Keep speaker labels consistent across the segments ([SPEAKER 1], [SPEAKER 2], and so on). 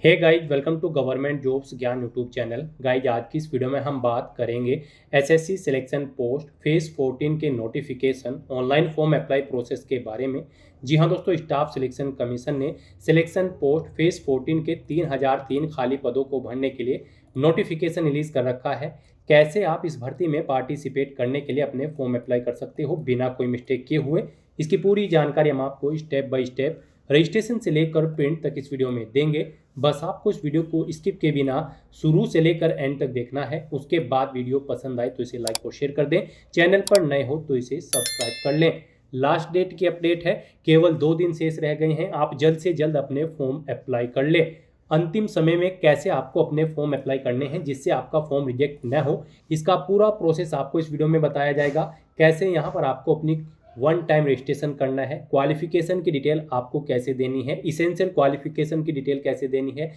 [SPEAKER 1] Hey guys, welcome to government jobs Gyan YouTube channel. Guys, आज की इस वीडियो में हम बात करेंगे एसएससी सिलेक्शन पोस्ट फेज 14 के notification online form apply process के बारे में। जी हाँ दोस्तों, स्टाफ सिलेक्शन कमीशन ने सिलेक्शन पोस्ट फेज 14 के 3003 खाली पदों को भरने के लिए नोटिफिकेशन रिलीज कर रखा है। कैसे आप इस भर्ती में पार्टिसिपेट करने के लिए अपने फॉर्म अप्लाई कर सकते हो बिना कोई मिस्टेक किए हुए, इसकी पूरी जानकारी हम आपको स्टेप बाय स्टेप रजिस्ट्रेशन से लेकर प्रिंट तक इस वीडियो में देंगे। बस आपको इस वीडियो को स्किप के बिना शुरू से लेकर एंड तक देखना है। उसके बाद वीडियो पसंद आए तो इसे लाइक और शेयर कर दें। चैनल पर नए हो तो इसे सब्सक्राइब कर लें। लास्ट डेट की अपडेट है, केवल 2 दिन शेष रह गए हैं। आप जल्द से जल्द अपने फॉर्म अप्लाई कर लें। अंतिम समय में कैसे आपको अपने फॉर्म अप्लाई करने हैं जिससे आपका फॉर्म रिजेक्ट न हो, इसका पूरा प्रोसेस आपको इस वीडियो में बताया जाएगा। कैसे यहाँ पर आपको अपनी वन टाइम रजिस्ट्रेशन करना है, क्वालिफिकेशन की डिटेल आपको कैसे देनी है, इसेंशियल क्वालिफिकेशन की डिटेल कैसे देनी है,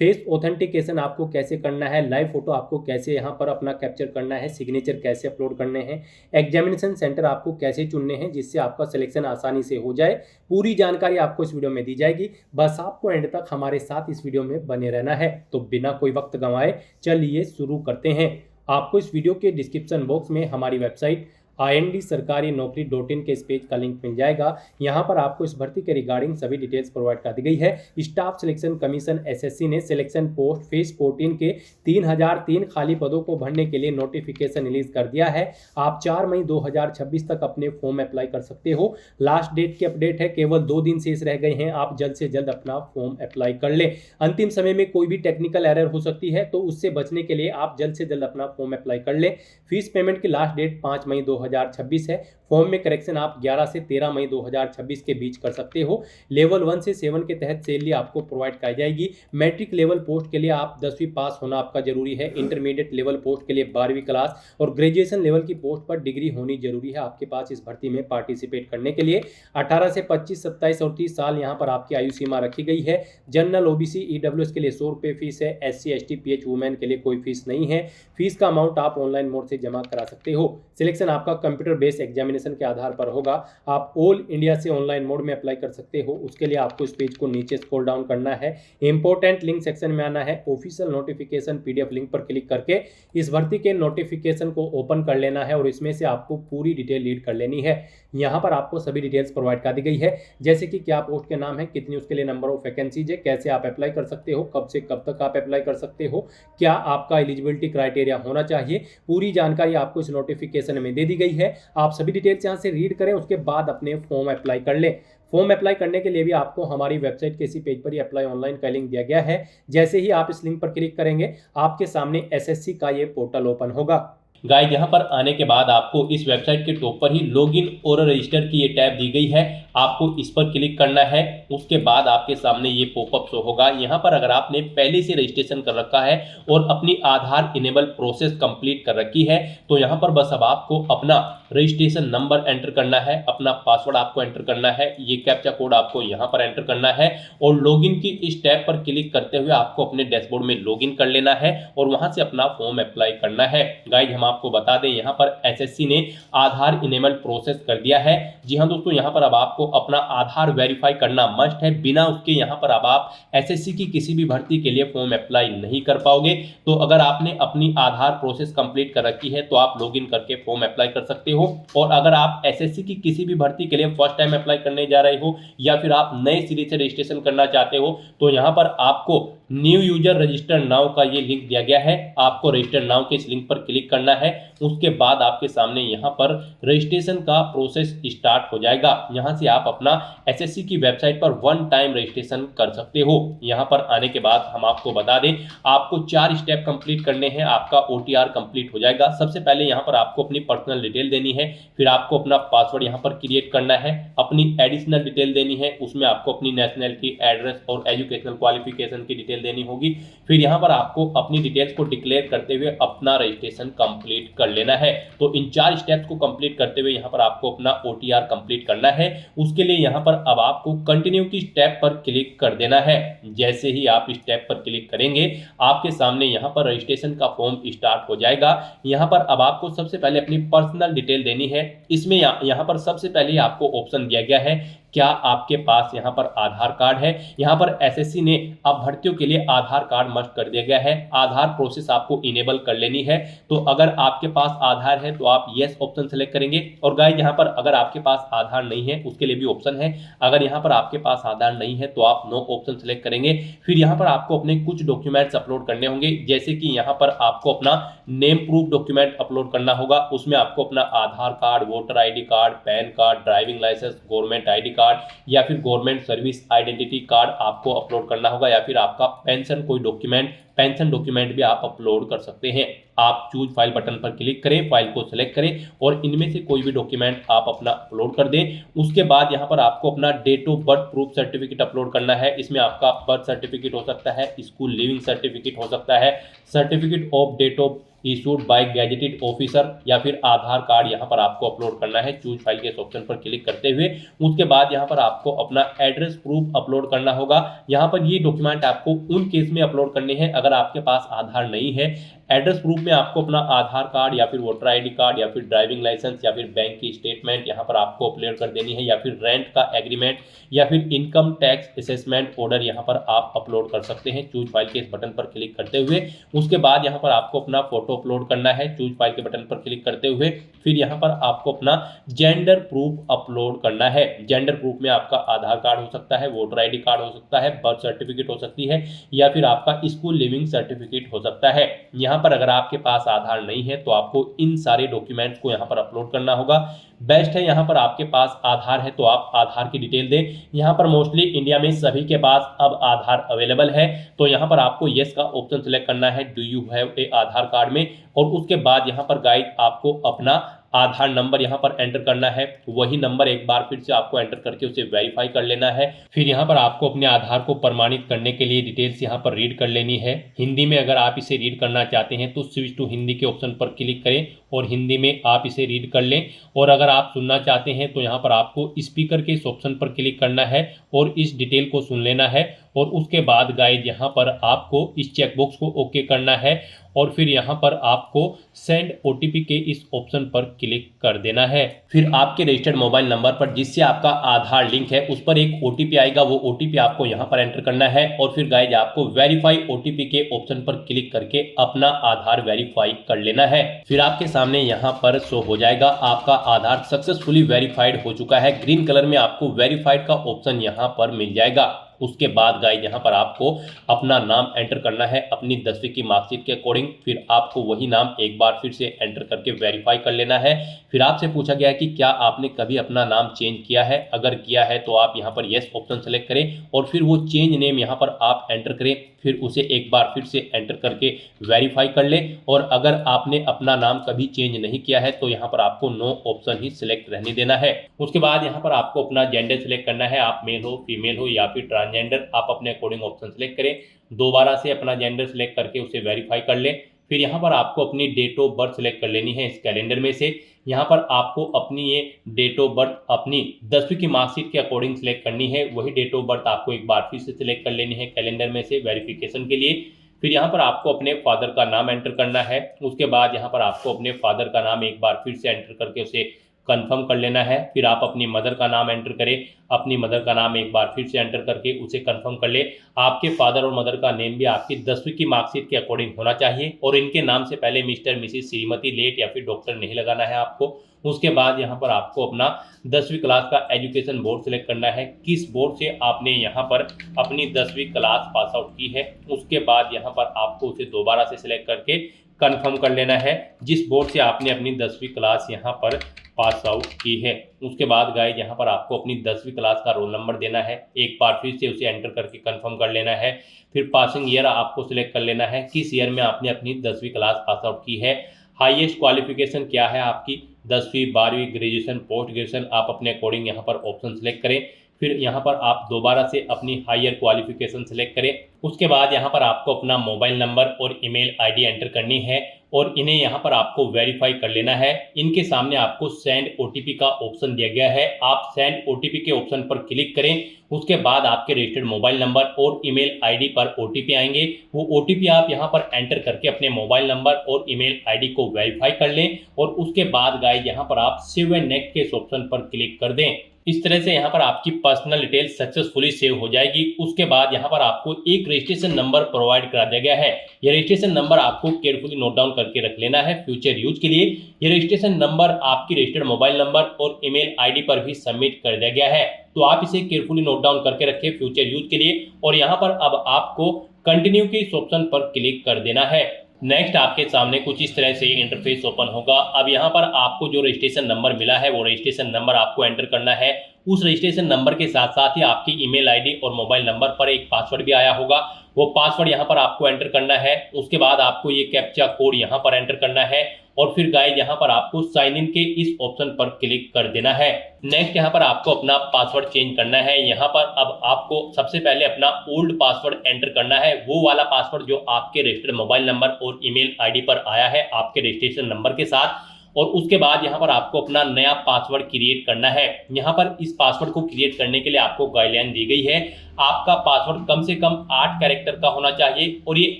[SPEAKER 1] फेस ऑथेंटिकेशन आपको कैसे करना है, लाइव फोटो आपको कैसे यहाँ पर अपना कैप्चर करना है, सिग्नेचर कैसे अपलोड करने हैं, एग्जामिनेशन सेंटर आपको कैसे चुनने हैं जिससे आपका सिलेक्शन आसानी से हो जाए। पूरी जानकारी आपको इस वीडियो में दी जाएगी। बस आपको एंड तक हमारे साथ इस वीडियो में बने रहना है। तो बिना कोई वक्त गंवाए चलिए शुरू करते हैं। आपको इस वीडियो के डिस्क्रिप्शन बॉक्स में हमारी वेबसाइट IND-sarkari-naukri.in के इस पेज का लिंक मिल जाएगा। यहाँ पर आपको इस भर्ती के रिगार्डिंग सभी डिटेल्स प्रोवाइड कर दी गई है। स्टाफ सिलेक्शन कमीशन एसएससी ने सिलेक्शन पोस्ट फेज 14 के 3003 खाली पदों को भरने के लिए नोटिफिकेशन रिलीज कर दिया है। आप 4 मई 2026 तक अपने फॉर्म अप्लाई कर सकते हो। लास्ट डेट की अपडेट है, केवल 2 दिन शेष रह गए हैं। आप जल्द से जल्द अपना फॉर्म अप्लाई कर ले। अंतिम समय में कोई भी टेक्निकल एरर हो सकती है, तो उससे बचने के लिए आप जल्द से जल्द अपना फॉर्म अप्लाई कर ले। फीस पेमेंट की लास्ट डेट 5 मई 2026 है। फॉर्म में करेक्शन आप 11 से 13 मई 2026 के बीच कर सकते हो। लेवल 1 से 7 के तहत सैलरी आपको प्रोवाइड कराई जाएगी। मैट्रिक लेवल पोस्ट के लिए आप 10वीं पास होना आपका जरूरी है। इंटरमीडिएट लेवल पोस्ट के लिए 12वीं क्लास और ग्रेजुएशन लेवल की पोस्ट पर डिग्री होनी जरूरी है आपके पास इस भर्ती में पार्टिसिपेट करने के लिए। 18 से 25, 27 और 30 साल यहाँ पर आपकी आयु सीमा रखी गई है। जनरल, ओबीसी, ईडब्ल्यूएस के लिए 100 रुपये फीस है। SC, ST, PH वुमेन के लिए कोई फीस नहीं है। फीस का अमाउंट आप ऑनलाइन मोड से जमा करा सकते हो। सिलेक्शन आपका कंप्यूटर बेस्ड एग्जामिनेशन के आधार पर होगा। आप ऑल इंडिया से ऑनलाइन मोड में अप्लाई कर सकते हो। उसके लिए आपको इस पेज को नीचे स्क्रॉल डाउन करना है, इंपॉर्टेंट लिंक सेक्शन में आना है, ऑफिशियल नोटिफिकेशन PDF लिंक पर क्लिक करके इस भर्ती के नोटिफिकेशन को ओपन कर लेना है और इसमें से आपको पूरी डिटेल रीड कर लेनी है। यहाँ पर आपको सभी डिटेल्स प्रोवाइड कर दी गई है, जैसे कि क्या पोस्ट के नाम है, कितनी उसके लिए नंबर ऑफ वैकेंसीज है, कैसे आप अप्लाई कर सकते हो, कब से कब तक आप अप्लाई कर सकते हो, क्या आपका एलिजिबिलिटी क्राइटेरिया होना चाहिए। पूरी जानकारी आपको इस नोटिफिकेशन में दे दी गई है। आप सभी डिटेल्स यहाँ से रीड करें, उसके बाद अपने फॉर्म अप्लाई कर लें। फॉर्म अप्लाई करने के लिए भी आपको हमारी वेबसाइट के इसी पेज पर ही अप्लाई ऑनलाइन का लिंक दिया गया है। जैसे ही आप इस लिंक पर क्लिक करेंगे, आपके सामने एसएससी का ये पोर्टल ओपन होगा। गाइड, यहाँ पर आने के बाद आपको इस वेबसाइट के टॉप पर ही लॉगिन और रजिस्टर की ये टैब दी गई है। आपको इस पर क्लिक करना है। उसके बाद आपके सामने ये पॉपअप शो होगा। यहाँ पर अगर आपने पहले से रजिस्ट्रेशन कर रखा है और अपनी आधार इनेबल प्रोसेस कंप्लीट कर रखी है, तो यहाँ पर बस अब आपको अपना रजिस्ट्रेशन नंबर एंटर करना है, अपना पासवर्ड आपको एंटर करना है, ये कैप्चा कोड आपको यहाँ पर एंटर करना है और लॉगिन की इस टैब पर क्लिक करते हुए आपको अपने डैशबोर्ड में लॉगिन कर लेना है और वहां से अपना फॉर्म अप्लाई करना है। गाइड, हम आपको बता दें, यहाँ पर एसएससी ने आधार इनेबल प्रोसेस कर दिया है। जी हाँ दोस्तों, यहाँ पर अब आपको अपना आधार वेरीफाई करना मस्ट है। बिना उसके यहाँ पर अब आप एसएससी की किसी भी भर्ती के लिए फॉर्म अप्लाई नहीं कर पाओगे। तो अगर आपने अपनी आधार प्रोसेस कंप्लीट कर रखी है तो आप लॉगिन करके फॉर्म अप्लाई कर सकते हो। और अगर आप एसएससी की किसी भी भर्ती के लिए फर्स्ट टाइम अप्लाई करने जा रहे हो या फिर आप नए सिरे से रजिस्ट्रेशन करना चाहते हो, तो यहाँ पर आपको न्यू यूजर रजिस्टर नाउ का ये लिंक दिया गया है। आपको रजिस्टर नाउ के इस लिंक पर क्लिक करना है। उसके बाद आपके सामने यहाँ पर रजिस्ट्रेशन का प्रोसेस स्टार्ट हो जाएगा। यहाँ से आप अपना एसएससी की वेबसाइट पर वन टाइम रजिस्ट्रेशन कर सकते हो। यहाँ पर आने के बाद हम आपको बता दें, आपको 4 स्टेप कंप्लीट करने हैं, आपका OTR कंप्लीट हो जाएगा। सबसे पहले यहाँ पर आपको अपनी पर्सनल डिटेल देनी है, फिर आपको अपना पासवर्ड यहाँ पर क्रिएट करना है, अपनी एडिशनल डिटेल देनी है, उसमें आपको अपनी नेशनलिटी, एड्रेस और एजुकेशनल क्वालिफिकेशन की डिटेल देनी होगी। फिर यहाँ पर आपको अपनी डिटेल्स को डिक्लेयर करते हुए अपना रजिस्ट्रेशन कंप्लीट कर लेना है। तो इन 4 स्टेप्स को कंप्लीट करते हुए यहाँ पर आपको अपना OTR कंप्लीट करना है। उसके लिए यहाँ पर अब आपको कंटिन्यू की स्टेप पर क्लिक कर देना है। जैसे ही आप स्टेप पर क्लिक करेंगे, आपके सामने यहाँ पर रजिस्ट्रेशन का फॉर्म स्टार्ट हो जाएगा। यहाँ पर अब आपको सबसे पहले अपनी पर्सनल डिटेल देनी है। इसमें यहाँ पर सबसे पहले आपको ऑप्शन दिया गया है क्या आपके पास यहाँ पर आधार कार्ड है। यहाँ पर एसएससी ने अब भर्तियों के लिए आधार कार्ड मस्ट कर दिया गया है। आधार प्रोसेस आपको इनेबल कर लेनी है। तो अगर आपके पास आधार है तो आप यस ऑप्शन सेलेक्ट करेंगे। और गाइस यहाँ पर अगर आपके पास आधार नहीं है उसके लिए भी ऑप्शन है। अगर यहाँ पर आपके पास आधार नहीं है तो आप नो ऑप्शन सेलेक्ट करेंगे। फिर यहाँ पर आपको अपने कुछ डॉक्यूमेंट्स अपलोड करने होंगे, जैसे कि यहाँ पर आपको अपना नेम प्रूफ डॉक्यूमेंट अपलोड करना होगा। उसमें आपको अपना Aadhaar card, voter ID card, PAN card, driving licence, government ID card या फिर गवर्नमेंट सर्विस आइडेंटिटी कार्ड आपको अपलोड करना होगा, या फिर आपका पेंशन कोई डॉक्यूमेंट, पेंशन डॉक्यूमेंट भी आप अपलोड कर सकते हैं। आप चूज फाइल बटन पर क्लिक करें, फाइल को सिलेक्ट करें और इनमें से कोई भी डॉक्यूमेंट आप अपना अपलोड कर दें। उसके बाद यहाँ पर आपको अपना date of birth proof certificate upload करना है। इसमें आपका बर्थ सर्टिफिकेट हो सकता है, स्कूल लिविंग सर्टिफिकेट हो सकता है, certificate of date of issued by gazetted officer, या फिर आधार कार्ड यहाँ पर आपको अपलोड करना है चूज फाइल के ऑप्शन पर क्लिक करते हुए। उसके बाद यहाँ पर आपको अपना एड्रेस प्रूफ अपलोड करना होगा। यहाँ पर ये डॉक्यूमेंट आपको उन केस में अपलोड करने हैं अगर आपके पास आधार नहीं है। एड्रेस प्रूफ में आपको अपना आधार कार्ड या फिर वोटर आईडी कार्ड या फिर ड्राइविंग लाइसेंस या फिर बैंक की स्टेटमेंट यहाँ पर आपको अपलोड कर देनी है, या फिर रेंट का एग्रीमेंट या फिर इनकम टैक्स असेसमेंट ऑर्डर यहाँ पर आप अपलोड कर सकते हैं चूज फाइल के इस बटन पर क्लिक करते हुए। उसके बाद यहाँ पर आपको अपना फोटो अपलोड करना है चूज फाइल के बटन पर क्लिक करते हुए। फिर यहाँ पर आपको अपना जेंडर प्रूफ अपलोड करना है। जेंडर प्रूफ में आपका आधार कार्ड हो सकता है, वोटर आईडी कार्ड हो सकता है, बर्थ सर्टिफिकेट हो सकती है, या फिर आपका स्कूल लिविंग सर्टिफिकेट हो सकता है। यहाँ पर अगर आपके पास आधार नहीं है तो आपको इन सारे डॉक्यूमेंट्स को यहाँ पर अपलोड करना होगा। बेस्ट है यहाँ पर आपके पास आधार है तो आप आधार की डिटेल दें। यहाँ पर मोस्टली इंडिया में सभी के पास अब आधार अवेलेबल है, तो यहाँ पर आपको यस का ऑप्शन सेलेक्ट करना है do you have a Aadhaar card में। और उसके बाद यहाँ पर गाइड आपको अपना आधार नंबर यहाँ पर एंटर करना है। वही नंबर एक बार फिर से आपको एंटर करके उसे वेरीफाई कर लेना है। फिर यहाँ पर आपको अपने आधार को प्रमाणित करने के लिए डिटेल्स यहाँ पर रीड कर लेनी है। हिंदी में अगर आप इसे रीड करना चाहते हैं तो स्विच टू हिंदी के ऑप्शन पर क्लिक करें और हिंदी में आप इसे रीड कर लें। और अगर आप सुनना चाहते हैं तो यहाँ पर आपको स्पीकर के इस ऑप्शन पर क्लिक करना है और इस डिटेल को सुन लेना है। और उसके बाद गाइड यहाँ पर आपको इस चेकबॉक्स को ओके करना है और फिर यहाँ पर आपको सेंड ओटीपी के इस ऑप्शन पर क्लिक कर देना है। फिर आपके रजिस्टर्ड मोबाइल नंबर पर जिससे आपका आधार लिंक है उस पर एक ओटीपी आएगा, वो ओटीपी आपको यहाँ पर एंटर करना है। और फिर गाइज आपको वेरीफाई ओटीपी के ऑप्शन पर क्लिक करके अपना आधार वेरीफाई कर लेना है। फिर आपके सामने यहाँ पर शो हो जाएगा आपका आधार सक्सेसफुली वेरीफाइड हो चुका है। ग्रीन कलर में आपको वेरीफाइड का ऑप्शन यहाँ पर मिल जाएगा। उसके बाद गाइज यहाँ पर आपको अपना नाम एंटर करना है अपनी 10वीं की मार्कशीट के अकॉर्डिंग। फिर आपको वही नाम एक बार फिर से एंटर करके वेरीफाई कर लेना है। फिर आपसे पूछा गया है कि क्या आपने कभी अपना नाम चेंज किया है। अगर किया है तो आप यहाँ पर यस ऑप्शन सेलेक्ट करें और फिर वो चेंज नेम यहाँ पर आप एंटर करें। फिर उसे एक बार फिर से एंटर करके वेरीफाई कर लें। और अगर आपने अपना नाम कभी चेंज नहीं किया है तो यहाँ पर आपको नो ऑप्शन ही सिलेक्ट रहने देना है। उसके बाद यहाँ पर आपको अपना जेंडर सिलेक्ट करना है, आप मेल हो, फीमेल हो या फिर ट्रांसजेंडर, आप अपने अकॉर्डिंग ऑप्शन सेलेक्ट करें। दोबारा से अपना जेंडर सेलेक्ट करके उसे वेरीफाई कर लें। फिर यहाँ पर आपको अपनी डेट ऑफ बर्थ सेलेक्ट कर लेनी है इस कैलेंडर में से। यहाँ पर आपको अपनी ये डेट ऑफ बर्थ अपनी 10वीं की मार्कशीट के अकॉर्डिंग सेलेक्ट करनी है। वही डेट ऑफ बर्थ आपको एक बार फिर से सिलेक्ट कर लेनी है कैलेंडर में से वेरिफिकेशन के लिए। फिर यहाँ पर आपको अपने फादर का नाम एंटर करना है। उसके बाद यहाँ पर आपको अपने फादर का नाम एक बार फिर से एंटर करके उसे कंफर्म कर लेना है। फिर आप अपनी मदर का नाम एंटर करें, अपनी मदर का नाम एक बार फिर से एंटर करके उसे कंफर्म कर ले। आपके फादर और मदर का नेम भी आपकी 10वीं की मार्कशीट के अकॉर्डिंग होना चाहिए और इनके नाम से पहले मिस्टर, मिसिस, श्रीमती, लेट या फिर डॉक्टर नहीं लगाना है आपको। उसके बाद यहाँ पर आपको अपना 10वीं क्लास का एजुकेशन बोर्ड सेलेक्ट करना है, किस बोर्ड से आपने यहाँ पर अपनी 10वीं क्लास पास आउट की है। उसके बाद यहाँ पर आपको उसे दोबारा से सिलेक्ट करके कंफर्म कर लेना है जिस बोर्ड से आपने अपनी 10वीं क्लास यहाँ पर पास आउट की है। उसके बाद गाइज यहाँ पर आपको अपनी 10वीं क्लास का रोल नंबर देना है, एक बार फिर से उसे एंटर करके कंफर्म कर लेना है। फिर पासिंग ईयर आपको सिलेक्ट कर लेना है, किस ईयर में आपने अपनी 10वीं क्लास पास आउट की है। हाईएस्ट क्वालिफिकेशन क्या है आपकी, 10वीं, 12वीं, ग्रेजुएशन, पोस्ट ग्रेजुएशन, आप अपने अकॉर्डिंग यहाँ पर ऑप्शन सेलेक्ट करें। फिर यहाँ पर आप दोबारा से अपनी हायर क्वालिफिकेशन सेलेक्ट करें। उसके बाद यहाँ पर आपको अपना मोबाइल नंबर और ईमेल आईडी एंटर करनी है और इन्हें यहाँ पर आपको वेरीफाई कर लेना है। इनके सामने आपको सेंड ओटीपी का ऑप्शन दिया गया है, आप सेंड ओटीपी के ऑप्शन पर क्लिक करें। उसके बाद आपके रजिस्टर्ड मोबाइल नंबर और ईमेल आईडी पर ओटीपी आएंगे, वो ओटीपी आप यहाँ पर एंटर करके अपने मोबाइल नंबर और ईमेल आईडी को वेरीफाई कर लें। और उसके बाद गाइस यहाँ पर आप सेव एंड नेक्स्ट के ऑप्शन पर क्लिक कर दें।
[SPEAKER 2] इस तरह से यहाँ पर आपकी पर्सनल डिटेल सक्सेसफुली सेव हो जाएगी। उसके बाद यहाँ पर आपको एक रजिस्ट्रेशन नंबर प्रोवाइड करा दिया गया है। ये रजिस्ट्रेशन नंबर आपको केयरफुली नोट डाउन करके रख लेना है फ्यूचर यूज के लिए। ये रजिस्ट्रेशन नंबर आपकी रजिस्टर्ड मोबाइल नंबर और ईमेल आईडी पर भी सबमिट कर दिया गया है, तो आप इसे केयरफुली नोट डाउन करके रखें फ्यूचर यूज के लिए। और यहाँ पर अब आपको कंटिन्यू के इस ऑप्शन पर क्लिक कर देना है। नेक्स्ट आपके सामने कुछ इस तरह से इंटरफेस ओपन होगा। अब यहाँ पर आपको जो रजिस्ट्रेशन नंबर मिला है वो रजिस्ट्रेशन नंबर आपको एंटर करना है। उस रजिस्ट्रेशन नंबर के साथ साथ ही आपकी ईमेल आईडी और मोबाइल नंबर पर एक पासवर्ड भी आया होगा, वो पासवर्ड यहाँ पर आपको एंटर करना है। उसके बाद आपको ये कैप्चा कोड यहाँ पर एंटर करना है और फिर गाइस यहाँ पर आपको साइन इन के इस ऑप्शन पर क्लिक कर देना है। नेक्स्ट यहाँ पर आपको अपना पासवर्ड चेंज करना है। यहाँ पर अब आपको सबसे पहले अपना ओल्ड पासवर्ड एंटर करना है, वो वाला पासवर्ड जो आपके रजिस्टर्ड मोबाइल नंबर और ईमेल आईडी पर आया है आपके रजिस्ट्रेशन नंबर के साथ। और उसके बाद यहाँ पर आपको अपना नया पासवर्ड क्रिएट करना है। यहाँ पर इस पासवर्ड को क्रिएट करने के लिए आपको गाइडलाइन दी गई है। आपका पासवर्ड कम से कम 8 कैरेक्टर का होना चाहिए और ये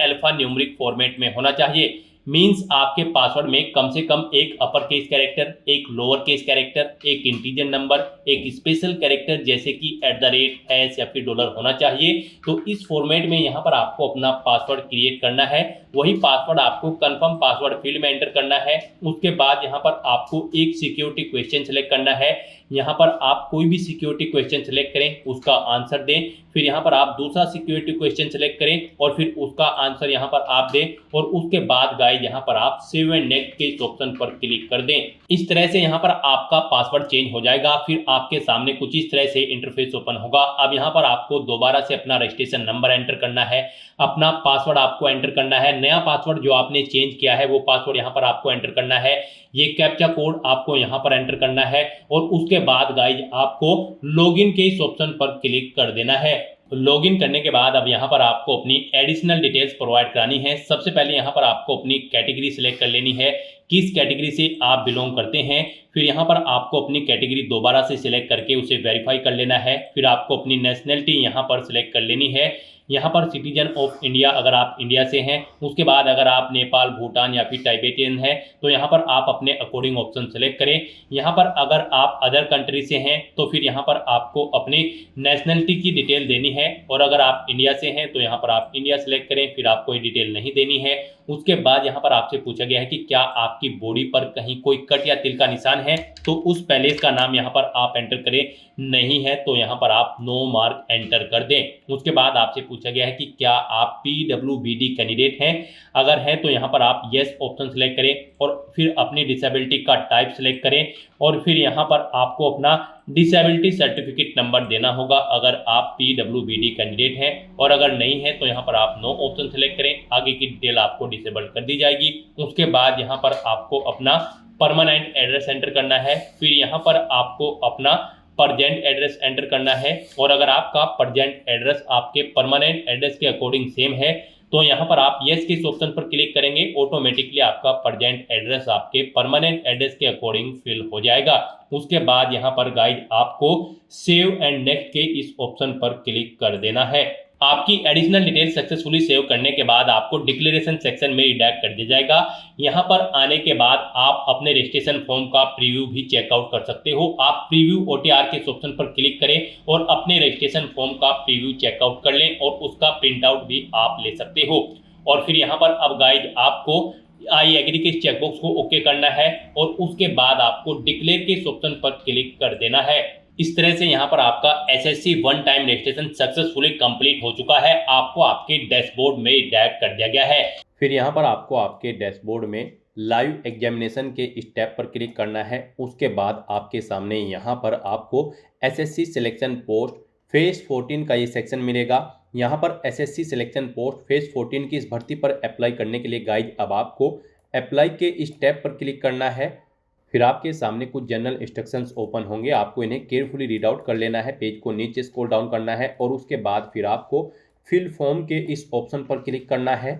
[SPEAKER 2] अल्फा न्यूमेरिक फॉर्मेट में होना चाहिए। मींस आपके पासवर्ड में कम से कम एक अपर केस कैरेक्टर, एक लोअर केस कैरेक्टर, एक इंटीजर नंबर, एक स्पेशल कैरेक्टर जैसे कि @ या फिर डॉलर होना चाहिए। तो इस फॉर्मेट में यहाँ पर आपको अपना पासवर्ड क्रिएट करना है। वही पासवर्ड आपको कंफर्म पासवर्ड फील्ड में एंटर करना है। उसके बाद यहाँ पर आपको एक सिक्योरिटी क्वेश्चन सेलेक्ट करना है। यहाँ पर आप कोई भी सिक्योरिटी क्वेश्चन सेलेक्ट करें, उसका आंसर दें। फिर यहाँ पर आप दूसरा सिक्योरिटी क्वेश्चन सेलेक्ट करें और फिर उसका आंसर यहाँ पर आप दें। और उसके बाद गाइस यहाँ पर आप सेव एंड नेक्स्ट के इस ऑप्शन पर क्लिक कर दें। इस तरह से यहाँ पर आपका पासवर्ड चेंज हो जाएगा। फिर आपके सामने कुछ इस तरह से इंटरफेस ओपन होगा। अब यहाँ पर आपको दोबारा से अपना रजिस्ट्रेशन नंबर एंटर करना है, अपना पासवर्ड आपको एंटर करना है। नया पासवर्ड जो आपने चेंज किया है वो पासवर्ड यहाँ पर आपको एंटर करना है। ये कैप्चा कोड आपको यहाँ पर एंटर करना है और उसके बाद गाइज आपको लॉगिन के इस ऑप्शन पर क्लिक कर देना है। लॉगिन करने के बाद अब यहाँ पर आपको अपनी एडिशनल डिटेल्स प्रोवाइड करानी है। सबसे पहले यहाँ पर आपको अपनी कैटेगरी सिलेक्ट कर लेनी है, किस कैटेगरी से आप बिलोंग करते हैं। फिर यहाँ पर आपको अपनी कैटेगरी दोबारा से सिलेक्ट करके उसे वेरीफाई कर लेना है। फिर आपको अपनी नेशनलिटी यहाँ पर सिलेक्ट कर लेनी है। यहाँ पर सिटीजन ऑफ इंडिया अगर आप इंडिया से हैं। उसके बाद अगर आप नेपाल, भूटान या फिर टाइबेटियन हैं तो यहाँ पर आप अपने अकॉर्डिंग ऑप्शन सेलेक्ट करें। यहाँ पर अगर आप अदर कंट्री से हैं तो फिर यहाँ पर आपको अपनी नेशनलिटी की डिटेल देनी है। और अगर आप इंडिया से हैं तो यहाँ पर आप इंडिया सेलेक्ट करें, फिर आपको ये डिटेल नहीं देनी है। उसके बाद यहाँ पर आपसे पूछा गया है कि क्या आपकी बॉडी पर कहीं कोई कट या तिल का निशान है, तो उस पैलेस का नाम यहाँ पर आप एंटर करें। नहीं है तो यहाँ पर आप नो मार्क एंटर कर दें। उसके बाद आपसे पूछा गया है कि क्या आप PWBD कैंडिडेट हैं। अगर हैं तो यहाँ पर आप येस ऑप्शन सेलेक्ट करें और फिर अपनी डिसेबिलिटी का टाइप सेलेक्ट करें और फिर यहाँ पर आपको अपना डिसेबिलिटी सर्टिफिकेट नंबर देना होगा अगर आप PWBD कैंडिडेट हैं। और अगर नहीं है तो यहाँ पर आप नो ऑप्शन सेलेक्ट करें, आगे की डिटेल आपको डिसेबल कर दी जाएगी। उसके बाद यहाँ पर आपको अपना परमानेंट एड्रेस एंटर करना है। फिर यहाँ पर आपको अपना परजेंट एड्रेस एंटर करना है और अगर आपका परजेंट एड्रेस आपके परमानेंट एड्रेस के अकॉर्डिंग सेम है तो यहाँ पर आप येस के इस ऑप्शन पर क्लिक करेंगे। ऑटोमेटिकली आपका परजेंट एड्रेस आपके परमानेंट एड्रेस के अकॉर्डिंग फिल हो जाएगा। उसके बाद यहाँ पर गाइड आपको सेव एंड नेक्स्ट के इस ऑप्शन पर क्लिक कर देना है। आपकी एडिशनल डिटेल सक्सेसफुली सेव करने के बाद आपको डिक्लेरेशन सेक्शन में रिडायरेक्ट कर दिया जाएगा। यहाँ पर आने के बाद आप अपने रजिस्ट्रेशन फॉर्म का प्रीव्यू भी चेकआउट कर सकते हो। आप प्रीव्यू OTR के ऑप्शन पर क्लिक करें और अपने रजिस्ट्रेशन फॉर्म का प्रीव्यू चेकआउट कर लें और उसका प्रिंट आउट भी आप ले सकते हो। और फिर यहाँ पर अब गाइड आपको आई एग्री के चेकबॉक्स को ओके करना है और उसके बाद आपको डिक्लेयर के ऑप्शन पर क्लिक कर देना है। इस तरह से यहाँ पर आपका SSC one time registration successfully complete हो चुका है। आपको आपके डैशबोर्ड में डायरेक्ट कर दिया गया है।
[SPEAKER 1] फिर यहाँ पर आपको आपके डैशबोर्ड में लाइव एग्जामिनेशन के स्टेप पर क्लिक करना है। उसके बाद आपके सामने यहाँ पर आपको SSC सिलेक्शन पोस्ट फेज 14 का ये सेक्शन मिलेगा। यहाँ पर SSC सिलेक्शन पोस्ट फेज 14 की इस भर्ती पर अप्लाई करने के लिए गाइड अब आपको अप्लाई के स्टेप पर क्लिक करना है। फिर आपके सामने कुछ जनरल इंस्ट्रक्शंस ओपन होंगे, आपको इन्हें केयरफुली रीड आउट कर लेना है। पेज को नीचे स्क्रॉल डाउन करना है और उसके बाद फिर आपको फिल फॉर्म के इस ऑप्शन पर क्लिक करना है।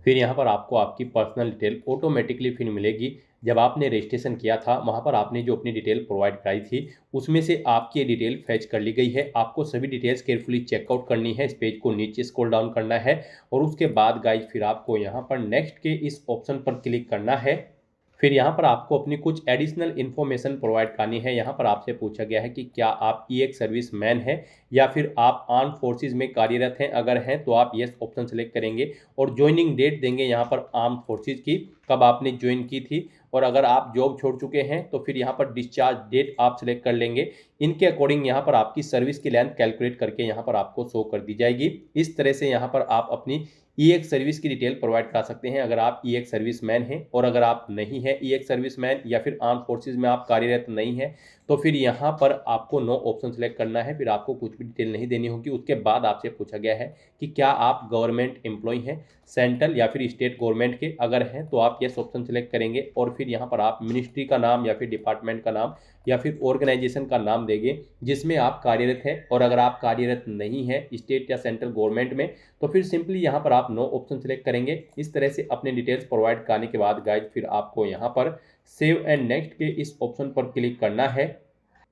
[SPEAKER 1] फिर यहाँ पर आपको आपकी पर्सनल डिटेल ऑटोमेटिकली फिर मिलेगी। जब आपने रजिस्ट्रेशन किया था वहाँ पर आपने जो अपनी डिटेल प्रोवाइड कराई थी उसमें से आपकी ये डिटेल फैच कर ली गई है। आपको सभी डिटेल्स केयरफुली चेकआउट करनी है। इस पेज को नीचे स्क्रॉल डाउन करना है और उसके बाद गाइज फिर आपको यहाँ पर नेक्स्ट के इस ऑप्शन पर क्लिक करना है। फिर यहाँ पर आपको अपनी कुछ एडिशनल इन्फॉर्मेशन प्रोवाइड करनी है। यहाँ पर आपसे पूछा गया है कि क्या आप ईएक्स सर्विस मैन हैं या फिर आप आर्म फोर्सेज में कार्यरत हैं। अगर हैं तो आप यस ऑप्शन सेलेक्ट करेंगे और ज्वाइनिंग डेट देंगे यहाँ पर आर्म फोर्सेज की, कब आपने ज्वाइन की थी। और अगर आप जॉब छोड़ चुके हैं तो फिर यहाँ पर डिस्चार्ज डेट आप सिलेक्ट कर लेंगे। इनके अकॉर्डिंग यहाँ पर आपकी सर्विस की लेंथ कैलकुलेट करके यहाँ पर आपको शो कर दी जाएगी। इस तरह से यहाँ पर आप अपनी ईएक्स सर्विस की डिटेल प्रोवाइड कर सकते हैं अगर आप ईएक्स सर्विस मैन हैं। और अगर आप नहीं हैं ईएक्स सर्विस मैन या फिर आर्म फोर्सेज में आप कार्यरत नहीं हैं तो फिर यहाँ पर आपको नो ऑप्शन सेलेक्ट करना है। फिर आपको कुछ भी डिटेल नहीं देनी होगी। उसके बाद आपसे पूछा गया है कि क्या आप गवर्नमेंट एम्प्लॉय हैं, सेंट्रल या फिर स्टेट गवर्नमेंट के। अगर हैं तो आप यस ऑप्शन सेलेक्ट करेंगे और फिर यहाँ पर आप मिनिस्ट्री का नाम या फिर डिपार्टमेंट का नाम या फिर ऑर्गेनाइजेशन का नाम देंगे जिसमें आप कार्यरत हैं। और अगर आप कार्यरत नहीं हैं स्टेट या सेंट्रल गवर्नमेंट में तो फिर सिंपली यहाँ पर आप नो ऑप्शन सेलेक्ट करेंगे। इस तरह से अपने डिटेल्स प्रोवाइड करने के बाद गाइज फिर आपको यहाँ पर सेव एंड नेक्स्ट के इस ऑप्शन पर क्लिक करना है।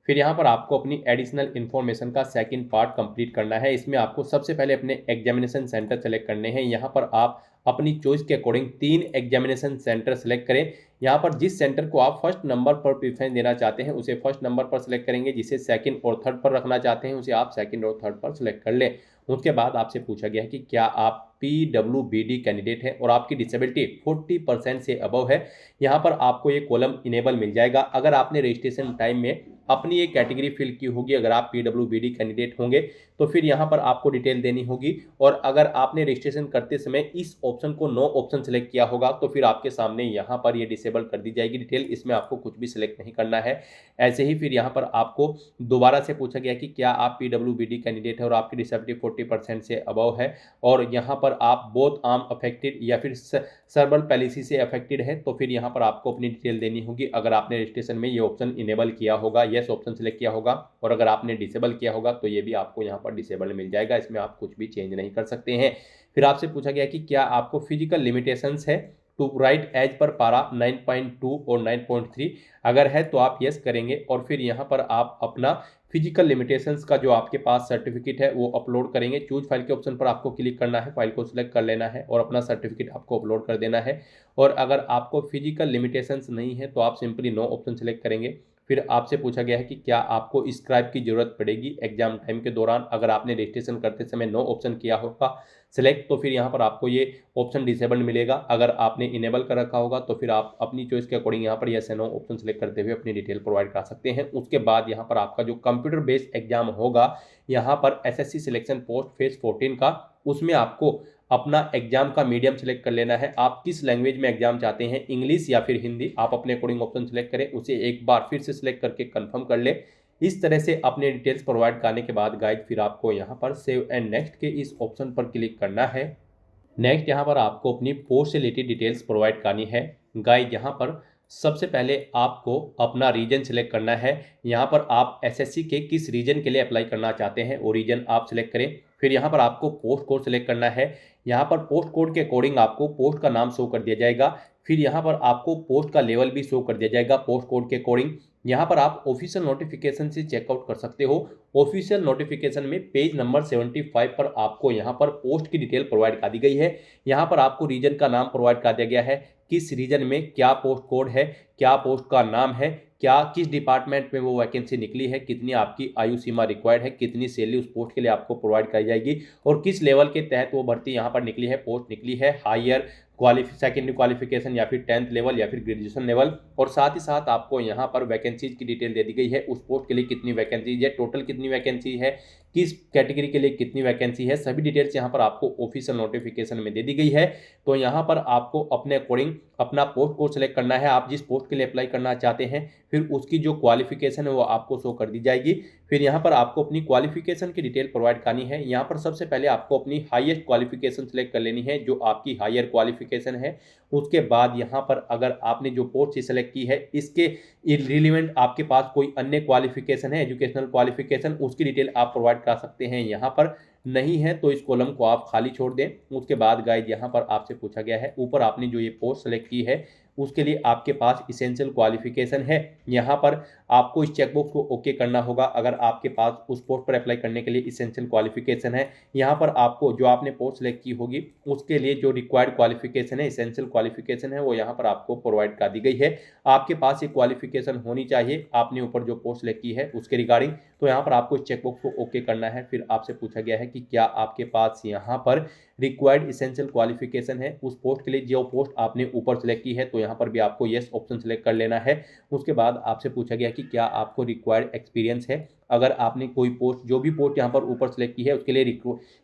[SPEAKER 1] फिर यहाँ पर आपको अपनी एडिशनल इन्फॉर्मेशन का सेकंड पार्ट कंप्लीट करना है। इसमें आपको सबसे पहले अपने एग्जामिनेशन सेंटर सेलेक्ट करने हैं। यहाँ पर आप अपनी चॉइस के अकॉर्डिंग 3 एग्जामिनेशन सेंटर सेलेक्ट करें। यहाँ पर जिस सेंटर को आप फर्स्ट नंबर पर प्रेफरेंस देना चाहते हैं उसे फर्स्ट नंबर पर सेलेक्ट करेंगे, जिसे सेकंड और थर्ड पर रखना चाहते हैं उसे आप सेकंड और थर्ड पर सेलेक्ट कर लें। उसके बाद आपसे पूछा गया है कि क्या आप PWBD कैंडिडेट हैं और आपकी डिसेबिलिटी 40% से अबव है। यहाँ पर आपको ये कॉलम इनेबल मिल जाएगा। अगर आपने रजिस्ट्रेशन टाइम में अपनी एक कैटेगरी फिल की होगी, अगर आप PWBD कैंडिडेट होंगे तो फिर यहाँ पर आपको डिटेल देनी होगी। और अगर आपने रजिस्ट्रेशन करते समय इस ऑप्शन को नो ऑप्शन सेलेक्ट किया होगा तो फिर आपके सामने यहाँ पर ये डिसेबल कर दी जाएगी डिटेल। इसमें आपको कुछ भी सिलेक्ट नहीं करना है। ऐसे ही फिर यहाँ पर आपको दोबारा से पूछा गया कि क्या आप PWBD कैंडिडेट है और आपकी डिसेबिलिटी 40% से अबव है और यहाँ पर आप बोथ आर्म अफेक्टेड या फिर सर्बल पैलिसी से अफेक्टेड है तो फिर यहाँ पर आपको अपनी डिटेल देनी होगी। अगर आपने रजिस्ट्रेशन में ये ऑप्शन इनेबल किया होगा, यस ऑप्शन सेलेक्ट किया होगा, और अगर आपने डिसेबल किया होगा तो ये भी आपको यहाँ पर डिसेबल मिल जाएगा। इसमें आप कुछ भी चेंज नहीं कर सकते हैं। फिर आपसे पूछा गया कि क्या आपको फिजिकल लिमिटेशंस है टू राइट एज पर पारा 9.2 और 9.3। अगर है तो आप यस करेंगे और फिर यहाँ पर आप अपना फिजिकल लिमिटेशंस का जो आपके पास सर्टिफिकेट है वो अपलोड करेंगे। चूज फाइल के ऑप्शन पर आपको क्लिक करना है, फाइल को सिलेक्ट कर लेना है और अपना सर्टिफिकेट आपको अपलोड कर देना है। और अगर आपको फिजिकल लिमिटेशंस नहीं है तो आप सिंपली नो ऑप्शन सेलेक्ट करेंगे। फिर आपसे पूछा गया है कि क्या आपको स्क्राइब की जरूरत पड़ेगी एग्जाम टाइम के दौरान। अगर आपने रजिस्ट्रेशन करते समय नो ऑप्शन किया होगा सेलेक्ट तो फिर यहाँ पर आपको ये ऑप्शन डिसेबल्ड मिलेगा। अगर आपने इनेबल कर रखा होगा तो फिर आप अपनी चॉइस के अकॉर्डिंग यहाँ पर यस या नो ऑप्शन सेलेक्ट करते हुए अपनी डिटेल प्रोवाइड कर सकते हैं। उसके बाद यहाँ पर आपका जो कंप्यूटर बेस्ड एग्जाम होगा यहाँ पर SSC सिलेक्शन पोस्ट फेज 14 का, उसमें आपको अपना एग्जाम का मीडियम सेलेक्ट कर लेना है। आप किस लैंग्वेज में एग्जाम चाहते हैं, इंग्लिश या फिर हिंदी, आप अपने अकॉर्डिंग ऑप्शन सेलेक्ट करें, उसे एक बार फिर से सिलेक्ट करके कंफर्म कर ले। इस तरह से अपने डिटेल्स प्रोवाइड करने के बाद गाइड फिर आपको यहाँ पर सेव एंड नेक्स्ट के इस ऑप्शन पर क्लिक करना है। नेक्स्ट यहाँ पर आपको अपनी पोस्ट से रिलेटेड डिटेल्स प्रोवाइड करनी है। गाइड यहाँ पर सबसे पहले आपको अपना रीजन सेलेक्ट करना है। यहाँ पर आप SSC के किस रीजन के लिए अप्लाई करना चाहते हैं वो रीजन आप सिलेक्ट करें। फिर यहाँ पर आपको पोस्ट कोड सेलेक्ट करना है। यहाँ पर पोस्ट कोड के अकॉर्डिंग आपको पोस्ट का नाम शो कर दिया जाएगा। फिर यहाँ पर आपको पोस्ट का लेवल भी शो कर दिया जाएगा पोस्ट कोड के अकॉर्डिंग। यहाँ पर आप ऑफिशियल नोटिफिकेशन से चेकआउट कर सकते हो। ऑफिशियल नोटिफिकेशन में पेज नंबर 75 पर आपको यहाँ पर पोस्ट की डिटेल प्रोवाइड कर दी गई है। यहाँ पर आपको रीजन का नाम प्रोवाइड कर दिया गया है, किस रीजन में क्या पोस्ट कोड है, क्या पोस्ट का नाम है, क्या किस डिपार्टमेंट में वो वैकेंसी निकली है, कितनी आपकी आयु सीमा रिक्वायर्ड है, कितनी सैलरी उस पोस्ट के लिए आपको प्रोवाइड कराई जाएगी और किस लेवल के तहत वो भर्ती यहाँ पर निकली है, पोस्ट निकली है, हायर सेकेंडरी क्वालिफिकेशन या फिर 10th लेवल या फिर ग्रेजुएशन लेवल। और साथ ही साथ आपको यहाँ पर वैकेंसीज की डिटेल दे दी गई है, उस पोस्ट के लिए कितनी वैकेंसीज है, टोटल कितनी वैकेंसी है, किस कैटेगरी के लिए कितनी वैकेंसी है, सभी डिटेल्स यहाँ पर आपको ऑफिशियल नोटिफिकेशन में दे दी गई है। तो यहाँ पर आपको अपने अकॉर्डिंग अपना पोस्ट को सिलेक्ट करना है, आप जिस पोस्ट के लिए अप्लाई करना चाहते हैं। फिर उसकी जो क्वालिफिकेशन है वो आपको शो कर दी जाएगी। फिर यहाँ पर आपको अपनी क्वालिफिकेशन की डिटेल प्रोवाइड करनी है। यहाँ पर सबसे पहले आपको अपनी हाईएस्ट क्वालिफिकेशन सिलेक्ट कर लेनी है, जो आपकी हायर क्वालिफिकेशन है। उसके बाद यहाँ पर अगर आपने जो पोस्ट सिलेक्ट की है इसके रिलेवेंट आपके पास कोई अन्य क्वालिफिकेशन है, एजुकेशनल क्वालिफिकेशन, उसकी डिटेल आप प्रोवाइड कर सकते हैं। यहाँ पर नहीं है तो इस कॉलम को आप खाली छोड़ दें। उसके बाद गाइज यहाँ पर आपसे पूछा गया है ऊपर आपने जो ये पोस्ट सेलेक्ट की है उसके लिए आपके पास इसेंशियल क्वालिफिकेशन है। यहाँ पर आपको इस चेकबॉक्स को ओके करना होगा अगर आपके पास उस पोस्ट पर अप्लाई करने के लिए इसेंशियल क्वालिफिकेशन है। यहाँ पर आपको जो आपने पोस्ट सेलेक्ट की होगी उसके लिए जो रिक्वायर्ड क्वालिफिकेशन है, इसेंशियल क्वालिफिकेशन है, वो यहाँ पर आपको प्रोवाइड कर दी गई है। आपके पास ये क्वालिफिकेशन होनी चाहिए आपने ऊपर जो पोस्ट सेलेक्ट की है उसके रिगार्डिंग। तो यहाँ पर आपको इस चेकबॉक्स को ओके करना है। फिर आपसे पूछा गया है कि क्या आपके पास यहाँ पर रिक्वायर्ड इसेंशियल क्वालिफिकेशन है उस पोस्ट के लिए जो पोस्ट आपने ऊपर सेलेक्ट की है, तो यहाँ पर भी आपको यस ऑप्शन सेलेक्ट कर लेना है। उसके बाद आपसे पूछा गया कि क्या आपको रिक्वायर्ड एक्सपीरियंस है। अगर आपने कोई पोस्ट, जो भी पोस्ट यहाँ पर ऊपर सेलेक्ट की है उसके लिए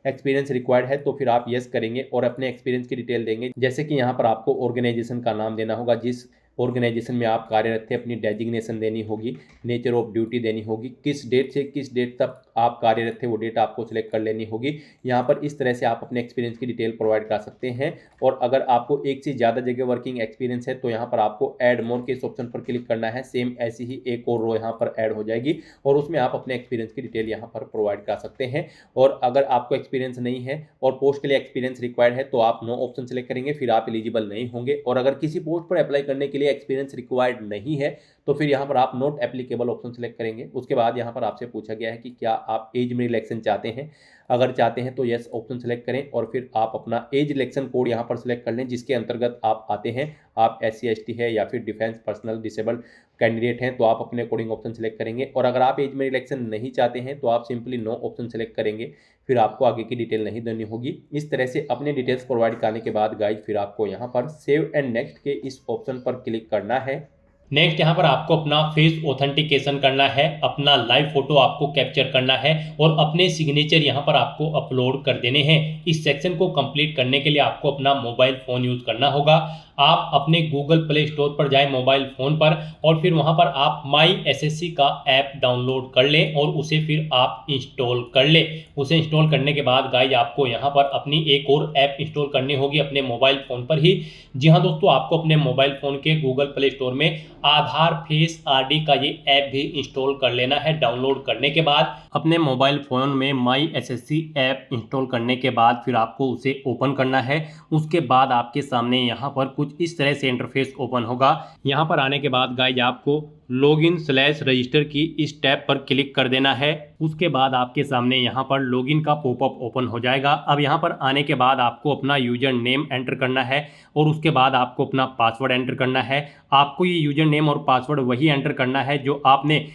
[SPEAKER 1] एक्सपीरियंस रिक्वायर्ड है, तो फिर आप यस करेंगे और अपने एक्सपीरियंस की डिटेल देंगे। जैसे कि यहाँ पर आपको ऑर्गेनाइजेशन का नाम देना होगा, जिस ऑर्गेनाइजेशन में आप कार्यरत थे, अपनी डेजिग्नेशन देनी होगी, नेचर ऑफ ड्यूटी देनी होगी, किस डेट से किस डेट तक आप कार्यरत थे वो डेट आपको सिलेक्ट कर लेनी होगी। यहाँ पर इस तरह से आप अपने एक्सपीरियंस की डिटेल प्रोवाइड कर सकते हैं। और अगर आपको एक से ज़्यादा जगह वर्किंग एक्सपीरियंस है तो यहाँ पर आपको ऐड मोर के इस ऑप्शन पर क्लिक करना है। सेम ऐसी ही एक और रो यहाँ पर ऐड हो जाएगी और उसमें आप अपने एक्सपीरियंस की डिटेल यहाँ पर प्रोवाइड कर सकते हैं। और अगर आपको एक्सपीरियंस नहीं है और पोस्ट के लिए एक्सपीरियंस रिक्वायर्ड है तो आप नो ऑप्शन सेलेक्ट करेंगे, फिर आप एलिजिबल नहीं होंगे। और अगर किसी पोस्ट पर अप्लाई करने के लिए एक्सपीरियंस रिक्वायर्ड नहीं है तो फिर यहाँ पर आप नॉट एप्लीकेबल ऑप्शन सेलेक्ट करेंगे। उसके बाद यहाँ पर आपसे पूछा गया है कि क्या आप एज में रिलैक्सेशन चाहते हैं। अगर चाहते हैं तो यस ऑप्शन सेलेक्ट करें और फिर आप अपना एज रिलैक्सेशन कोड यहाँ पर सेलेक्ट कर लें जिसके अंतर्गत आप आते हैं। आप SC ST है या फिर डिफेंस पर्सनल डिसेबल्ड कैंडिडेट हैं तो आप अपने अकॉर्डिंग ऑप्शन सेलेक्ट करेंगे। और अगर आप एज में रिलैक्सेशन नहीं चाहते हैं तो आप सिंपली नो ऑप्शन सेलेक्ट करेंगे, फिर आपको आगे की डिटेल नहीं देनी होगी। इस तरह से अपने डिटेल्स प्रोवाइड करने के बाद गाइज फिर आपको यहाँ पर सेव एंड नेक्स्ट के इस ऑप्शन पर क्लिक करना है।
[SPEAKER 2] नेक्स्ट यहाँ पर आपको अपना फेस ऑथेंटिकेशन करना है, अपना लाइव फोटो आपको कैप्चर करना है और अपने सिग्नेचर यहाँ पर आपको अपलोड कर देने हैं। इस सेक्शन को कंप्लीट करने के लिए आपको अपना मोबाइल फ़ोन यूज़ करना होगा। आप अपने गूगल प्ले स्टोर पर जाएं मोबाइल फ़ोन पर और फिर वहां पर आप माई SSC का ऐप डाउनलोड कर लें और उसे फिर आप इंस्टॉल कर लें। उसे इंस्टॉल करने के बाद गाइज आपको यहां पर अपनी एक और ऐप इंस्टॉल करनी होगी अपने मोबाइल फ़ोन पर ही। जी हाँ दोस्तों, आपको अपने मोबाइल फ़ोन के गूगल प्ले स्टोर में आधार फेस RD का ये ऐप भी इंस्टॉल कर लेना है। डाउनलोड करने के बाद अपने मोबाइल फ़ोन में माई SSC ऐप इंस्टॉल करने के बाद फिर आपको उसे ओपन करना है। उसके बाद आपके सामने यहाँ पर कुछ इस तरह से इंटरफेस ओपन होगा। यहाँ पर आने के बाद गाइज आपको लॉगिन/रजिस्टर की इस टैब पर क्लिक कर देना है। उसके बाद आपके सामने यहाँ पर लॉगिन का पॉपअप ओपन हो जाएगा। अब यहाँ पर आने के बाद आपको अपना यूजर नेम एंटर करना है और उसके बाद आपको अपना पासवर्ड एंटर करना है। आपको ये यूजर नेम और पासवर्ड वही एंटर करना है जो आपने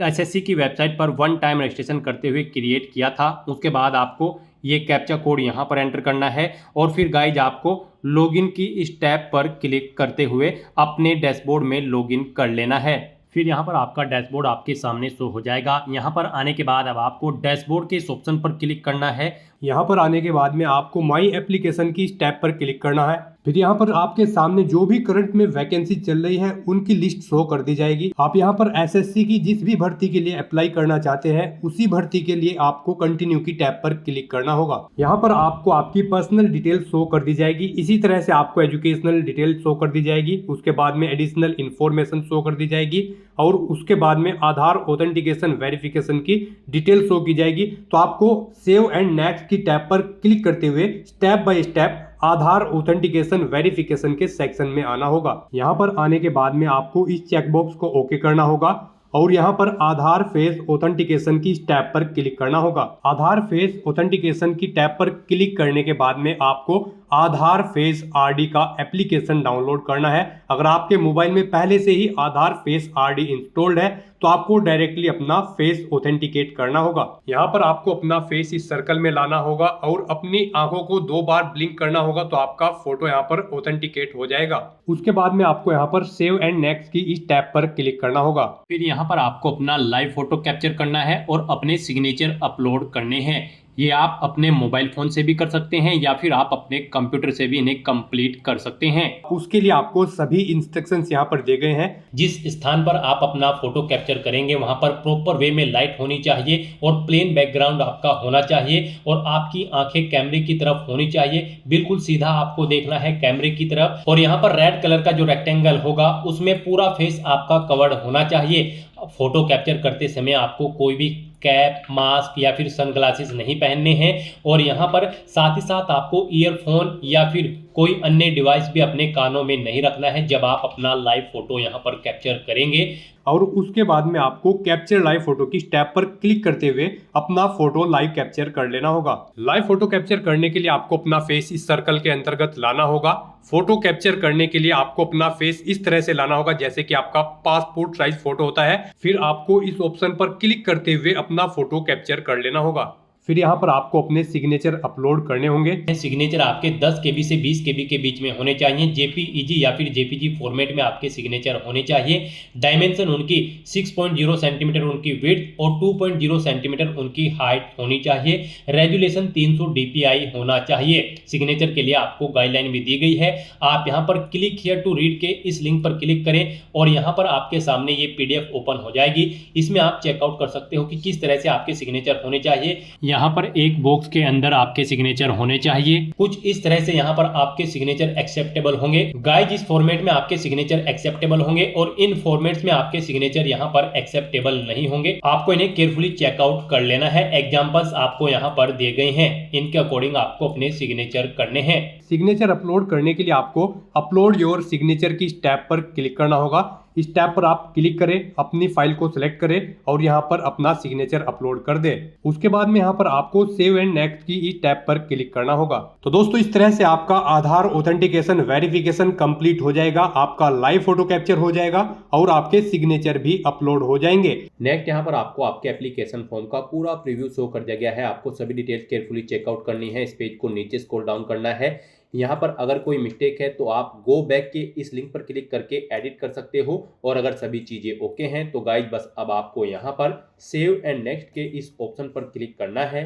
[SPEAKER 2] SSC की वेबसाइट पर वन टाइम रजिस्ट्रेशन करते हुए क्रिएट किया था। उसके बाद आपको ये कैप्चा कोड यहाँ पर एंटर करना है और फिर गाइज आपको लॉगिन की इस टैब पर क्लिक करते हुए अपने डैशबोर्ड में लॉगिन कर लेना है। फिर यहाँ पर आपका डैशबोर्ड आपके सामने शो हो जाएगा। यहाँ पर आने के बाद अब आपको डैशबोर्ड के इस ऑप्शन पर क्लिक करना है।
[SPEAKER 3] यहाँ पर आने के बाद में आपको माई एप्लीकेशन की इस टैब पर क्लिक करना है। फिर यहाँ पर आपके सामने जो भी करंट में वैकेंसी चल रही है उनकी लिस्ट शो कर दी जाएगी। आप यहाँ पर SSC की जिस भी भर्ती के लिए अप्लाई करना चाहते हैं उसी भर्ती के लिए आपको कंटिन्यू की टैब पर क्लिक करना होगा। यहाँ पर आपको आपकी पर्सनल डिटेल शो कर दी जाएगी। इसी तरह से आपको एजुकेशनल डिटेल शो कर दी जाएगी। उसके बाद में एडिशनल इंफॉर्मेशन शो कर दी जाएगी और उसके बाद में आधार ऑथेंटिकेशन वेरिफिकेशन की डिटेल शो की जाएगी। तो आपको सेव एंड नेक्स्ट की टैब पर क्लिक करते हुए step by step Aadhaar authentication verification के सेक्शन में आना होगा। यहाँ पर आने के बाद में आपको इस चेकबॉक्स को ओके करना होगा और यहाँ पर आधार फेस ऑथेंटिकेशन की टैब पर क्लिक करना होगा। आधार फेस ऑथेंटिकेशन की टैब पर क्लिक करने के बाद में आपको आधार फेस RD का एप्लीकेशन डाउनलोड करना है। अगर आपके मोबाइल में पहले से ही आधार फेस RD इंस्टॉल्ड है तो आपको डायरेक्टली अपना फेस ऑथेंटिकेट करना होगा। यहाँ पर आपको अपना फेस इस सर्कल में लाना होगा और अपनी आंखों को 2 बार ब्लिंक करना होगा तो आपका फोटो यहाँ पर ऑथेंटिकेट हो जाएगा। उसके बाद में आपको यहाँ पर सेव एंड नेक्स्ट की इस टैब पर क्लिक करना होगा।
[SPEAKER 2] फिर यहाँ पर आपको अपना लाइव फोटो कैप्चर करना है और अपने सिग्नेचर अपलोड करने हैं। ये आप अपने मोबाइल फोन से भी कर सकते हैं या फिर आप अपने कंप्यूटर से भी इन्हें कंप्लीट कर सकते हैं।
[SPEAKER 3] उसके लिए आपको सभी इंस्ट्रक्शंस यहाँ पर दिए गए हैं।
[SPEAKER 2] जिस स्थान पर आप अपना फोटो कैप्चर करेंगे वहां पर प्रॉपर वे में लाइट होनी चाहिए और प्लेन बैकग्राउंड आपका होना चाहिए और आपकी आंखें कैमरे की तरफ होनी चाहिए। बिल्कुल सीधा आपको देखना है कैमरे की तरफ और यहाँ पर रेड कलर का जो रेक्टेंगल होगा उसमें पूरा फेस आपका कवर्ड होना चाहिए। फोटो कैप्चर करते समय आपको कोई भी कैप, मास्क या फिर सनग्लासेस नहीं पहनने हैं। और यहाँ पर साथ ही साथ आपको ईयरफोन या फिर कोई अन्य डिवाइस भी अपने कानों में नहीं रखना है जब आप अपना लाइव फोटो यहाँ पर कैप्चर करेंगे।
[SPEAKER 3] और उसके बाद में आपको कैप्चर लाइव फोटो की टैब पर क्लिक करते हुए अपना फोटो लाइव कैप्चर कर लेना होगा। लाइव फोटो कैप्चर करने के लिए आपको अपना फेस इस सर्कल के अंतर्गत लाना होगा। फोटो कैप्चर करने के लिए आपको अपना फेस इस तरह से लाना होगा जैसे कि आपका पासपोर्ट साइज फोटो होता है। फिर आपको इस ऑप्शन पर क्लिक करते हुए अपना फोटो कैप्चर कर लेना होगा। फिर यहाँ पर आपको अपने सिग्नेचर अपलोड करने होंगे।
[SPEAKER 2] सिग्नेचर आपके 10 KB से 20 KB के बीच में होने चाहिए। JPEG या फिर JPG फॉर्मेट में आपके सिग्नेचर होने चाहिए। डायमेंशन उनकी 6.0 सेंटीमीटर उनकी विड्थ और 2.0 सेंटीमीटर उनकी हाइट होनी चाहिए। रेजुलेशन 300 DPI होना चाहिए। सिग्नेचर के लिए आपको गाइडलाइन भी दी गई है। आप यहाँ पर क्लिक हियर टू रीड के इस लिंक पर क्लिक करें और यहाँ पर आपके सामने ये PDF ओपन हो जाएगी। इसमें आप चेकआउट कर सकते हो कि किस तरह से आपके सिग्नेचर होने चाहिए। यहाँ पर एक बॉक्स के अंदर आपके सिग्नेचर होने चाहिए। कुछ इस तरह से यहाँ पर आपके सिग्नेचर एक्सेप्टेबल होंगे। गाइस, इस फॉर्मेट में आपके सिग्नेचर एक्सेप्टेबल होंगे और इन फॉर्मेट्स में आपके सिग्नेचर यहाँ पर एक्सेप्टेबल नहीं होंगे। आपको इन्हें केयरफुली चेकआउट कर लेना है। एग्जांपल्स आपको यहाँ पर दिए गए हैं, इनके अकॉर्डिंग आपको अपने सिग्नेचर करने हैं।
[SPEAKER 3] सिग्नेचर अपलोड करने के लिए आपको अपलोड योर सिग्नेचर की टैब पर क्लिक करना होगा। इस टैब पर आप क्लिक करें, अपनी फाइल को सिलेक्ट करें और यहाँ पर अपना सिग्नेचर अपलोड कर दें। उसके बाद में यहाँ पर आपको सेव एंड नेक्स्ट की इस टैब पर क्लिक करना होगा। तो दोस्तों, इस तरह से आपका आधार ऑथेंटिकेशन वेरिफिकेशन कंप्लीट हो जाएगा, आपका लाइव फोटो कैप्चर हो जाएगा और आपके सिग्नेचर भी अपलोड हो जाएंगे।
[SPEAKER 1] नेक्स्ट यहाँ पर आपको आपके एप्लीकेशन फॉर्म का पूरा प्रीव्यू शो कर दिया गया है। आपको सभी डिटेल्स केयरफुली चेकआउट करनी है। इस पेज को नीचे स्क्रॉल डाउन करना है। यहाँ पर अगर कोई मिस्टेक है तो आप गो बैक के इस लिंक पर क्लिक करके एडिट कर सकते हो। और अगर सभी चीज़ें ओके हैं तो गाइज बस अब आपको यहाँ पर सेव एंड नेक्स्ट के इस ऑप्शन पर क्लिक करना है।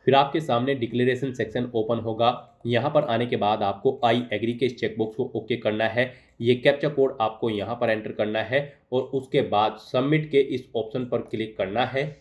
[SPEAKER 1] फिर आपके सामने डिक्लेरेशन सेक्शन ओपन होगा। यहाँ पर आने के बाद आपको आई एग्री के इस चेकबॉक्स को ओके करना है। ये कैप्चा कोड आपको यहाँ पर एंटर करना है और उसके बाद सबमिट के इस ऑप्शन पर क्लिक करना है।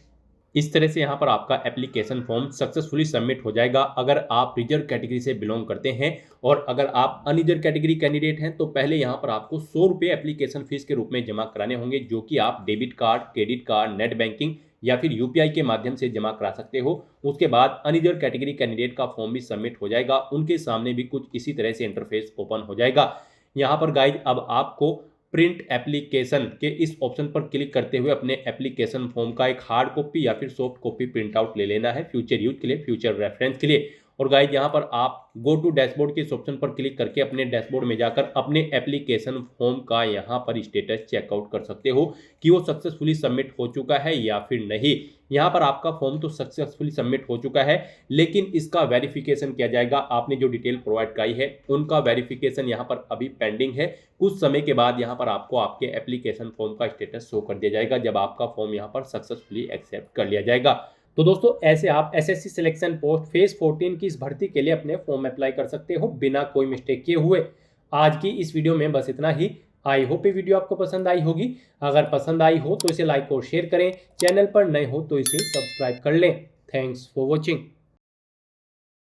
[SPEAKER 1] इस तरह से यहाँ पर आपका एप्लीकेशन फॉर्म सक्सेसफुली सबमिट हो जाएगा। अगर आप रिजर्व कैटेगरी से बिलोंग करते हैं और अगर आप अनरिजर्व कैटेगरी कैंडिडेट हैं तो पहले यहाँ पर आपको 100 रुपये एप्लीकेशन फीस के रूप में जमा कराने होंगे, जो कि आप debit card, credit card, net banking या फिर UPI के माध्यम से जमा करा सकते हो। उसके बाद अनरिजर्व कैटेगरी कैंडिडेट का फॉर्म भी सबमिट हो जाएगा। उनके सामने भी कुछ इसी तरह से इंटरफेस ओपन हो जाएगा। यहाँ पर गाइड अब आपको प्रिंट एप्लीकेशन के इस ऑप्शन पर क्लिक करते हुए अपने एप्लीकेशन फॉर्म का एक हार्ड कॉपी या फिर सॉफ्ट कॉपी प्रिंट आउट ले लेना है फ्यूचर यूज के लिए, फ्यूचर रेफरेंस के लिए। और गाइज यहाँ पर आप गो टू डैशबोर्ड के इस ऑप्शन पर क्लिक करके अपने डैशबोर्ड में जाकर अपने एप्लीकेशन फॉर्म का यहाँ पर स्टेटस चेकआउट कर सकते हो कि वो सक्सेसफुली सबमिट हो चुका है या फिर नहीं। यहाँ पर आपका फॉर्म तो सक्सेसफुली सबमिट हो चुका है, लेकिन इसका वेरिफिकेशन किया जाएगा। आपने जो डिटेल प्रोवाइड कराई है उनका वेरिफिकेशन यहाँ पर अभी पेंडिंग है। कुछ समय के बाद यहाँ पर आपको आपके एप्लीकेशन फॉर्म का स्टेटस शो कर दिया जाएगा जब आपका फॉर्म यहाँ पर सक्सेसफुली एक्सेप्ट कर लिया जाएगा। तो दोस्तों, ऐसे आप SSC सिलेक्शन पोस्ट फेज 14 की इस भर्ती के लिए अपने फॉर्म अप्लाई कर सकते हो बिना कोई मिस्टेक किए हुए। आज की इस वीडियो में बस इतना ही। आई होप ये वीडियो आपको पसंद आई होगी। अगर पसंद आई हो तो इसे लाइक और शेयर करें। चैनल पर नए हो तो इसे सब्सक्राइब कर लें। Thanks for watching.